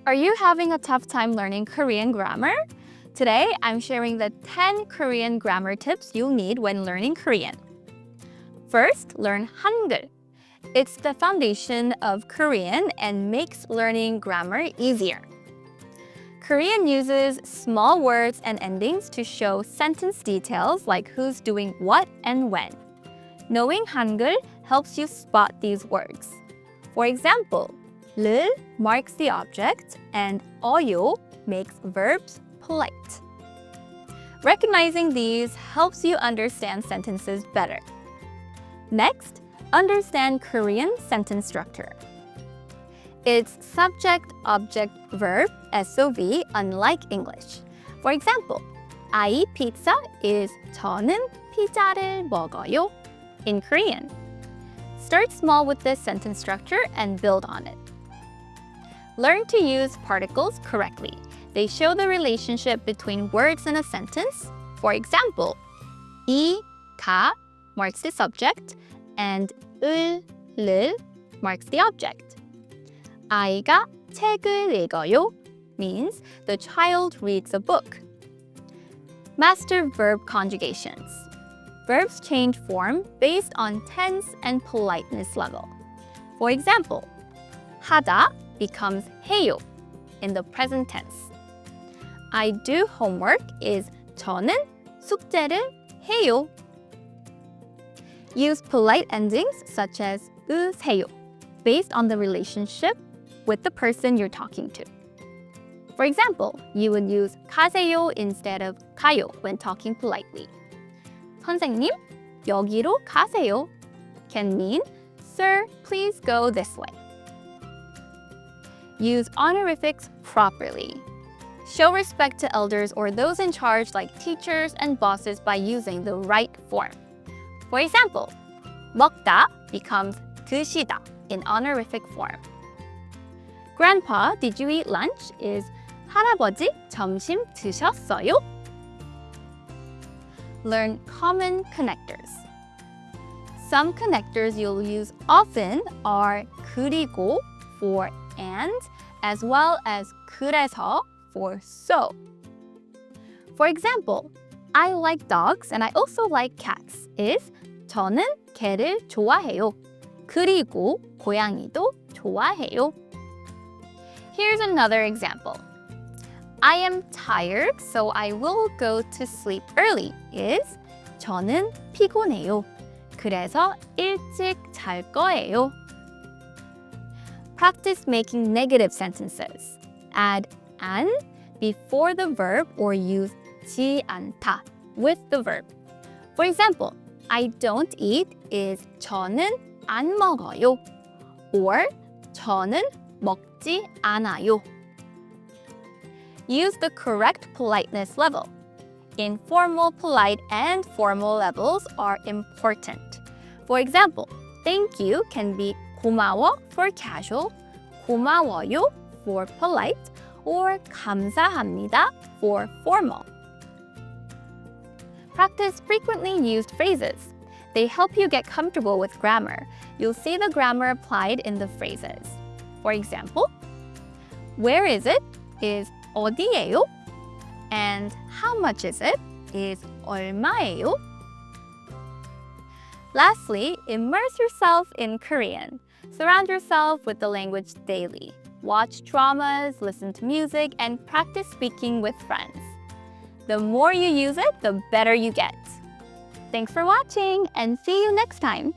Are you having a tough time learning Korean grammar? Today, I'm sharing the 10 Korean grammar tips you'll need when learning Korean. First, learn Hangul. It's the foundation of Korean and makes learning grammar easier. Korean uses small words and endings to show sentence details like who's doing what and when. Knowing Hangul helps you spot these words. For example, 를 marks the object and 어요 makes verbs polite. Recognizing these helps you understand sentences better. Next, understand Korean sentence structure. It's subject, object, verb, SOV, unlike English. For example, I pizza is 저는 피자를 먹어요 in Korean. Start small with this sentence structure and build on it. Learn to use particles correctly. They show the relationship between words in a sentence. For example, 이, 가 marks the subject and 을 marks the object. 아이가 책을 읽어요 means the child reads a book. Master verb conjugations. Verbs change form based on tense and politeness level. For example, 하다 becomes 해요 in the present tense. I do homework is 저는 숙제를 해요. Use polite endings such as 으세요 based on the relationship with the person you're talking to. For example, you would use 가세요 instead of 가요 when talking politely. 선생님, 여기로 가세요 can mean, Sir, please go this way. Use honorifics properly. Show respect to elders or those in charge like teachers and bosses by using the right form. For example, 먹다 becomes 드시다 in honorific form. Grandpa, did you eat lunch? Is 할아버지, 점심 드셨어요? Learn common connectors. Some connectors you'll use often are 그리고 for and, as well as 그래서 for so. For example, I like dogs and I also like cats is 저는 개를 좋아해요. 그리고 고양이도 좋아해요. Here's another example. I am tired, so I will go to sleep early is 저는 피곤해요. 그래서 일찍 잘 거예요. Practice making negative sentences. Add 안 before the verb or use 지 않다 with the verb. For example, I don't eat is 저는 안 먹어요. Or 저는 먹지 않아요. Use the correct politeness level. Informal, polite, and formal levels are important. For example, thank you can be 고마워 for casual, 고마워요 for polite, or 감사합니다 for formal. Practice frequently used phrases. They help you get comfortable with grammar. You'll see the grammar applied in the phrases. For example, where is it is 어디예요? And how much is it is 얼마예요? Lastly, immerse yourself in Korean. Surround yourself with the language daily. Watch dramas, listen to music, and practice speaking with friends. The more you use it, the better you get. Thanks for watching, and see you next time!